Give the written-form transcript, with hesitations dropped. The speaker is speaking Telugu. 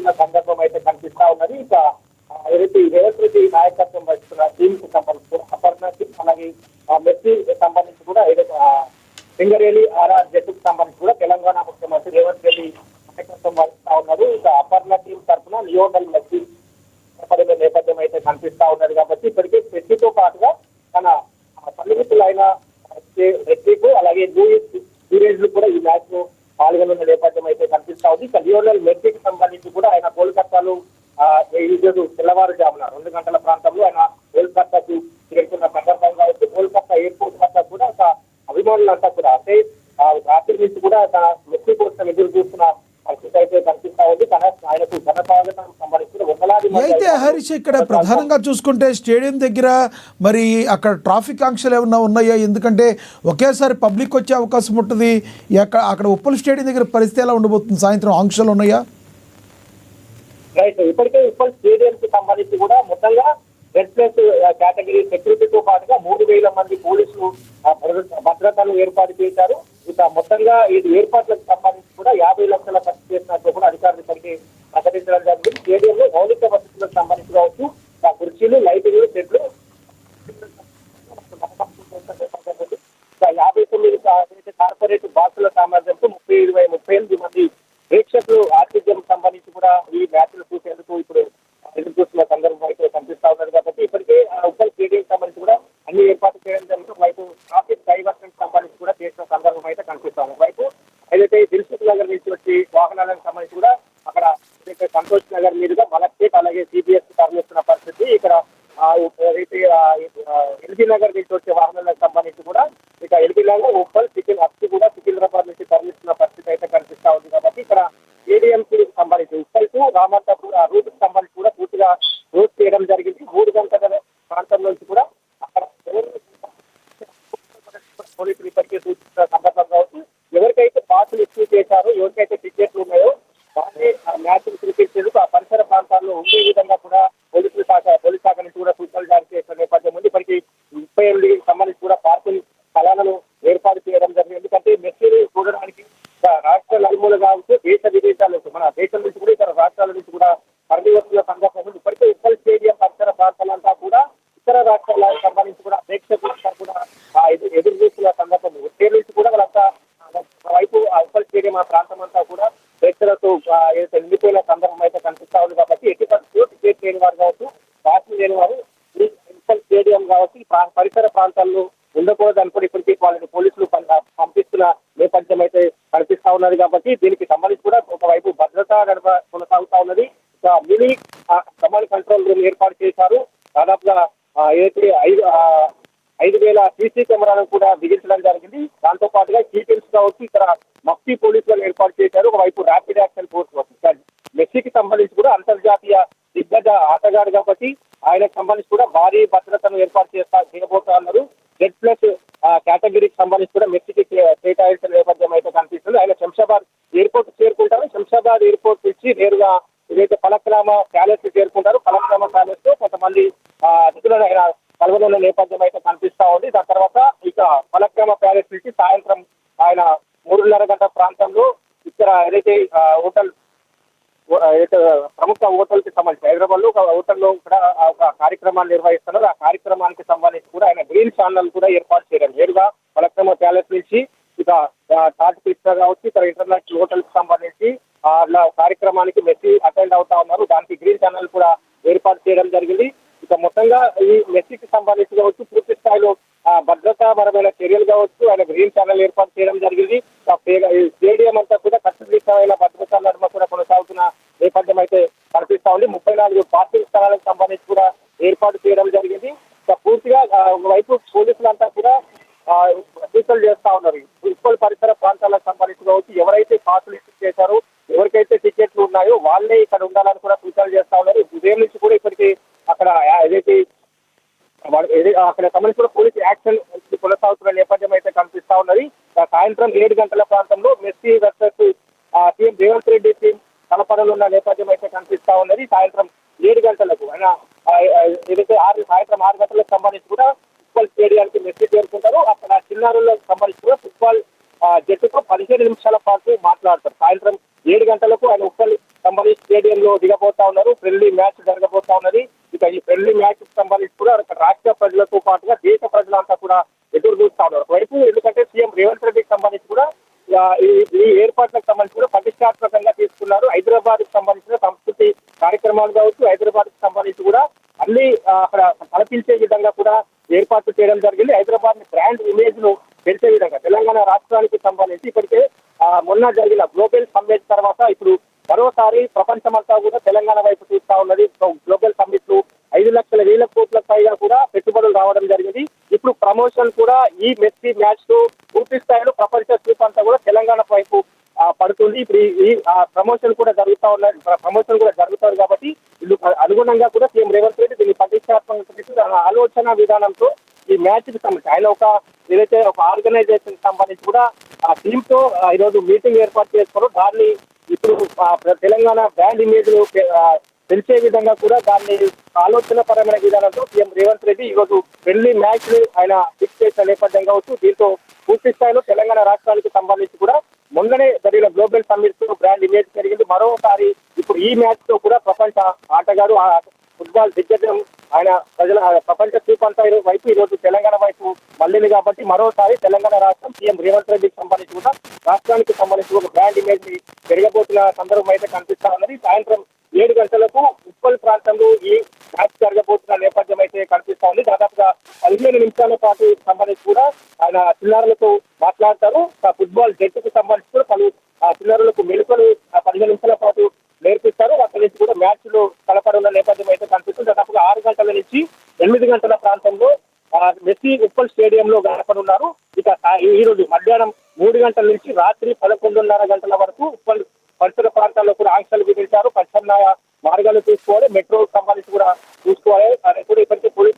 వెళ్తున్న సందర్భం అయితే కనిపిస్తా ఉన్నది. ఇక ఏదైతే రేవంత్ రెడ్డి నాయకత్వం వహిస్తున్న టీమ్ కు సంబంధించి అపర్ణ టీమ్ అలాగే మెస్సీ సంబంధించి కూడా ఏదైతే సింగరేణి ఆర్ఆర్ జట్టుకు సంబంధించి కూడా తెలంగాణ ముఖ్యమంత్రి రేవంత్ రెడ్డి నాయకత్వం వహిస్తా ఉన్నారు. ఇక అపర్ణ టీం తరఫున లియోనల్ మెస్సీ పడిన నేపథ్యం అయితే కనిపిస్తా ఉన్నది. కాబట్టి ఇప్పటికే మెస్సీతో పాటుగా తన సన్నిహితులైన రెడ్డికు అలాగే లూయిస్ కూడా ఈ మ్యాచ్ లో పాల్గొన్న నేపథ్యం అయితే కనిపిస్తా ఉంది. ఇక లియోనల్ మెస్సీకి సంబంధించి కూడా ఆయన కోల్కతాలో ఈరోజు తెల్లవారుజామున 2 గంటల ప్రాంతంలో ఆయన కోల్కతాకు చేరుకున్న సందర్భంగా వచ్చి కోల్కతా ఎయిర్పోర్ట్ వద్ద కూడా ఒక అభిమానులంతా కూడా అంటే రాత్రి నుంచి కూడా తన మెస్సీ కోసం ఎదురు చూస్తున్న పరిస్థితి అయితే కనిపిస్తా ఉంది. ఆయనకు ఘన స్వాగతం సంబంధించిన వందలాది అయితే హరీష్ ఇక్కడ ప్రధానంగా చూసుకుంటే స్టేడియం దగ్గర మరి అక్కడ ట్రాఫిక్ ఆంక్షలు ఏమన్నా ఉన్నాయా? ఎందుకంటే ఒకేసారి పబ్లిక్ వచ్చే అవకాశం ఉంటుంది. అక్కడ ఉప్పల్ స్టేడియం దగ్గర పరిస్థితి ఎలా ఉండబోతుంది? సాయంత్రం ఆంక్షలు ఉన్నాయా? రైట్, ఇప్పటికే ఉప్పల్ స్టేడియం కి సంబంధించి కూడా మొత్తంగా రెడ్ ప్లస్ కేటగిరీ సెక్యూరిటీతో పాటుగా 3,000 మంది పోలీసులు భద్రతను ఏర్పాటు చేశారు. ఇక మొత్తంగా ఇది ఏర్పాట్లకు సంబంధించి కూడా 50 లక్షల ఖర్చు చేసినట్టు కూడా అధికారులు ఇప్పటికీ ప్రకటించడం జరిగింది. స్టేడియంలో మౌలిక వసతులకు సంబంధించి కావచ్చు, కుర్చీలు, లైటింగ్లు, సెట్లు 59 కార్పొరేట్ బాక్సుల సామర్థ్యంతో 38 మంది ప్రేక్షకులు ఆతిథ్యం సంబంధించి కూడా ఈ మ్యాచ్లు చూసేందుకు ఇప్పుడు ఎదురు చూస్తున్న సందర్భం అయితే కనిపిస్తా ఉన్నది. కాబట్టి ఇప్పటికే ఉప్పల్ స్టేడియం సంబంధించి కూడా అన్ని ఏర్పాటు చేయడం జరుగుతుంది. వైపు ట్రాఫిక్ డైవర్షన్ సంబంధించి కూడా చేసిన సందర్భం అయితే కనిపిస్తా ఉంది. వైపు ఏదైతే దిల్సుఖ్ నగర్ నుంచి వచ్చి వాహనాలకు సంబంధించి కూడా అక్కడ ఏదైతే సంతోష్ నగర్ మీదుగా మలక్పేట్ అలాగే సిబిఎస్ తరలిస్తున్న పరిస్థితి. ఇక్కడ ఏదైతే ఎల్బీ నగర్ నుంచి వచ్చే వాహనాలకు సంబంధించి కూడా ఇక ఎల్బీ నగర్ ఉప్పల్ కూడా సికింద్రాబాద్ నుంచి తరలిస్తున్న పరిస్థితి అయితే కనిపిస్తా ఉంది. కాబట్టి ఇక్కడ ఏడీఎంసీ సంబంధించి ఉప్పల్ టు రామంతపూర్ ఆ రూట్ కి సంబంధించి కూడా పూర్తిగా రూట్ చేయడం జరిగింది. 3 గంటల ప్రాంతం నుంచి కూడా అక్కడ పోలీసులు ఇప్పటికే సూచించిన సందర్భం కావచ్చు. ఎవరికైతే పాసులు ఇష్యూ చేశారో, ఎవరికైతే టికెట్లు ఉన్నాయో వాళ్ళే మ్యాచ్ క్రికెట్ ఆ పరిసర ప్రాంతాల్లో ఉండే విధంగా కూడా పోలీస్ శాఖ నుంచి కూడా సూచనలు జారీ చేసిన నేపథ్యం ఉంది. ఇప్పటికీ 38 సంబంధించి కూడా పార్కింగ్ స్థలాలను ఏర్పాటు చేయడం జరిగింది. ఎందుకంటే మెస్సీని చూడడానికి రాష్ట్ర నలుమూల కావచ్చు, దేశ విదేశాల నుంచి మన దేశం నుంచి కూడా ఇతర రాష్ట్రాల నుంచి కూడా తరలి వస్తున్న సందర్భం ఉంది. ఇప్పటికే ఉప్పల్ స్టేడియం పరిసర ప్రాంతాలంతా కూడా ఇతర రాష్ట్రాలకు సంబంధించి కూడా ప్రేక్షకులంతా కూడా ఎదురు చూస్తున్న సందర్భం ఉంది. స్టేట్ నుంచి కూడా వాళ్ళంతా వైపు ఉప్పల్ స్టేడియం ఆ ప్రాంతం అంతా కూడా ప్రేక్షకులతో నిండిపోయిన సందర్భం అయితే కనిపిస్తా ఉంది. కాబట్టి ఎట్టి పరిస్థితుల్లో టికెట్ లేని వారు కావచ్చు, పాసులు లేని వారు ఉప్పల్ స్టేడియం కావచ్చు పరిసర ప్రాంతాల్లో ఉండకూడదు అనుకుని ఇప్పటికీ వాళ్ళని పోలీసులు పంపిస్తున్న నేపథ్యం అయితే కనిపిస్తా ఉన్నది. కాబట్టి దీనికి సంబంధించి కూడా ఒకవైపు భద్రతా కొనసాగుతా ఉన్నది. మినీ కమాండ్ కంట్రోల్ రూమ్ ఏర్పాటు చేశారు. దాదాపుగా ఏదైతే 5,000 సీసీ కెమెరాలను కూడా బిగించడం జరిగింది. దాంతో పాటుగా కీపిల్స్ కావచ్చు, ఇక్కడ మఫ్టీ పోలీసులను ఏర్పాటు చేశారు. ఒకవైపు ర్యాపిడ్ యాక్షన్ ఫోర్స్ మెస్సీకి సంబంధించి కూడా అంతర్జాతీయ దిగ్గజ ఆటగాడు కాబట్టి ఆయనకు సంబంధించి కూడా భారీ భద్రతను ఏర్పాటు చేయబోతా ఉన్నారు. రెడ్ ప్లస్ కేటగిరీకి సంబంధించి కూడా మెస్సీకి కేటాయించిన నేపథ్యం అయితే కనిపిస్తుంది. ఆయన శంషాబాద్ ఎయిర్పోర్ట్ చేరుకుంటారు. శంషాబాద్ ఎయిర్పోర్ట్ నుంచి నేరుగా ఏదైతే ఫలక్నామ ప్యాలెస్ చేరుకుంటారు. ఫలక్నామ ప్యాలెస్ లో కొంతమంది అతిథులను ఆయన కలవనున్న నేపథ్యం అయితే కనిపిస్తా ఉంది. దాని తర్వాత ఇక ఫలక్నామ ప్యాలెస్ నుంచి సాయంత్రం ఆయన 3:30 గంటల ప్రాంతంలో ఇక్కడ ఏదైతే హోటల్ ప్రముఖ హోటల్ కి సంబంధించి హైదరాబాద్ లో ఒక హోటల్లో కూడా ఒక కార్యక్రమాన్ని నిర్వహిస్తున్నారు. ఆ కార్యక్రమానికి సంబంధించి కూడా ఆయన గ్రీన్ ఛానల్ కూడా ఏర్పాటు చేయడం నేరుగా ఫలక్నామ ప్యాలెస్ నుంచి ఇక తాజ్ కృష్ణ కావచ్చు, ఇక్కడ ఇంటర్నేషనల్ హోటల్ కి సంబంధించి కార్యక్రమానికి మెస్సీ అటెండ్ అవుతా ఉన్నారు. దానికి గ్రీన్ ఛానల్ కూడా ఏర్పాటు చేయడం జరిగింది. ఇక మొత్తంగా ఈ మెస్సీకి సంబంధించి కావచ్చు పూర్తి స్థాయిలో భద్రతాపరమైన చర్యలు కావచ్చు ఆయన గ్రీన్ ఛానల్ ఏర్పాటు చేయడం జరిగింది. స్టేడియం అంతా కూడా కట్టుదిట్టమైన భద్రతా నడుమ కూడా కొనసాగుతున్న నేపథ్యం అయితే కనిపిస్తా ఉంది. 34 పార్కింగ్ స్థలాలకు సంబంధించి కూడా ఏర్పాటు చేయడం జరిగింది. పూర్తిగా వైపు పోలీసులంతా కూడా సూచనలు చేస్తా ఉన్నారు. ఉప్పల్ పరిసర ప్రాంతాలకు సంబంధించి కావచ్చు ఎవరైతే పాసులు ఇష్యూ చేశారో, ఎవరికైతే టికెట్లు ఉన్నాయో వాళ్ళే ఇక్కడ ఉండాలని కూడా సూచనలు చేస్తా ఉన్నారు. ఉదయం నుంచి కూడా ఇప్పటికీ అక్కడ ఏదైతే అక్కడ సంబంధించి కూడా పోలీసు యాక్షన్ కొనసాగుతున్న నేపథ్యం అయితే కనిపిస్తా ఉన్నది. సాయంత్రం 7 గంటల ప్రాంతంలో Messi versus CM Revanth Reddy team తలపడనున్న నేపథ్యం అయితే కనిపిస్తా ఉన్నది. సాయంత్రం 7 గంటలకు ఆయన ఏదైతే సాయంత్రం 6 గంటలకు సంబంధించి కూడా ఫుట్బాల్ స్టేడియానికి మెస్సీ చేరుకుంటారు. అక్కడ చిన్నారులకు సంబంధించి కూడా ఫుట్బాల్ జట్టుతో 15 నిమిషాల పాటు మాట్లాడతారు. సాయంత్రం 7 గంటలకు ఆయన ఉప్పల్ సంబంధించి స్టేడియం లో దిగబోతా ఉన్నారు. ఫ్రెండ్లీ మ్యాచ్ జరగబోతా ఉన్నది. ఇక ఈ ఫ్రెండ్లీ మ్యాచ్ కు సంబంధించి కూడా రాష్ట్ర ప్రజలతో పాటుగా దేశ ప్రజలంతా కూడా ఎదురు చూస్తా ఉన్నారు. వైపు ఎందుకంటే సీఎం రేవంత్ రెడ్డికి సంబంధించి కూడా ఈ ఏర్పాట్లకు సంబంధించి కూడా ప్రతిష్టాత్మకంగా తీసుకున్నారు. హైదరాబాద్ కు సంబంధించిన సంస్కృతి కార్యక్రమాలు కావచ్చు, హైదరాబాద్ కు సంబంధించి కూడా అన్ని అక్కడ కల్పించే విధంగా కూడా ఏర్పాట్లు చేయడం జరిగింది. హైదరాబాద్ బ్రాండ్ ఇమేజ్ ను పెంచే విధంగా తెలంగాణ రాష్ట్రానికి సంబంధించి ఇప్పటికే మొన్న జరిగిన గ్లోబల్ సమ్మిట్ తర్వాత ఇప్పుడు మరోసారి ప్రపంచమంతా కూడా తెలంగాణ వైపు చూస్తా ఉన్నది. గ్లోబల్ సమ్మిట్ లు 5,00,000 కోట్ల పైగా కూడా పెట్టుబడులు రావడం జరిగింది. ఇప్పుడు ప్రమోషన్ కూడా ఈ మెస్సీ మ్యాచ్ తో పూర్తి స్థాయిలో ప్రపంచ చూపు అంతా కూడా తెలంగాణ వైపు పడుతుంది. ఇప్పుడు ఈ ప్రమోషన్ కూడా జరుగుతారు కాబట్టి వీళ్ళు అనుగుణంగా కూడా సీఎం రేవంత్ రెడ్డి దీన్ని ప్రతిష్టాత్మక ఆలోచన విధానంతో ఈ మ్యాచ్ కి సంబంధించి ఆయన ఏదైతే ఒక ఆర్గనైజేషన్ సంబంధించి కూడా ఆ టీమ్ తో ఈరోజు మీటింగ్ ఏర్పాటు చేసుకున్నారు. దాన్ని ఇప్పుడు తెలంగాణ బ్రాండ్ ఇమేజ్ తెలిసే విధంగా కూడా దాన్ని ఆలోచన పరమైన విధానంతో సీఎం రేవంత్ రెడ్డి ఈరోజు ఫ్రెండ్లీ మ్యాచ్ ఆయన ఫిక్స్ చేసిన నేపథ్యం కావచ్చు. దీంతో పూర్తి స్థాయిలో తెలంగాణ రాష్ట్రానికి సంబంధించి కూడా మొన్ననే జరిగిన గ్లోబల్ సమ్మిట్ తో బ్రాండ్ ఇమేజ్ పెరిగింది. మరోసారి ఇప్పుడు ఈ మ్యాచ్ తో కూడా ప్రపంచ ఆటగాడు ఫుట్బాల్ దిగ్గజం ఆయన ప్రపంచ చూపంతా వైపు ఈరోజు తెలంగాణ వైపు మళ్ళీంది కాబట్టి మరోసారి తెలంగాణ రాష్ట్రం సీఎం రేవంత్ రెడ్డికి సంబంధించి కూడా రాష్ట్రానికి సంబంధించి ఒక బ్రాండ్ ఇమేజ్ ని పెరగబోతున్న సందర్భం అయితే కనిపిస్తా ఉన్నది. సాయంత్రం 7 గంటలకు ఉప్పల్ ప్రాంతంలో ఈ మ్యాచ్ జరగబోతున్న నేపథ్యం అయితే కనిపిస్తా ఉంది. దాదాపుగా 15 నిమిషాల పాటు సంబంధించి కూడా ఆయన చిన్నారులతో మాట్లాడతారు. ఫుట్బాల్ జట్టుకు సంబంధించి కూడా పలు చిన్నారులకు మెలుకలు 15 నిమిషాల పాటు నేర్పిస్తారు. అక్కడి నుంచి కూడా మ్యాచ్ లో కలపడున్న నేపథ్యం అయితే కనిపిస్తుంది. దాదాపుగా 6 గంటల నుంచి 8 గంటల ప్రాంతంలో మెస్సీ ఉప్పల్ స్టేడియంలో గడపనున్నారు. ఇక ఈ రోజు మధ్యాహ్నం 3 గంటల నుంచి రాత్రి 11:30 గంటల వరకు ఉప్పల్ పరిసర ప్రాంతాల్లో కూడా ఆంక్షలు విధించారు. ప్రత్యామ్నాయ మార్గాలు చూసుకోవాలి, మెట్రో సంబంధించి కూడా చూసుకోవాలి. ఇప్పటికే పోలీసు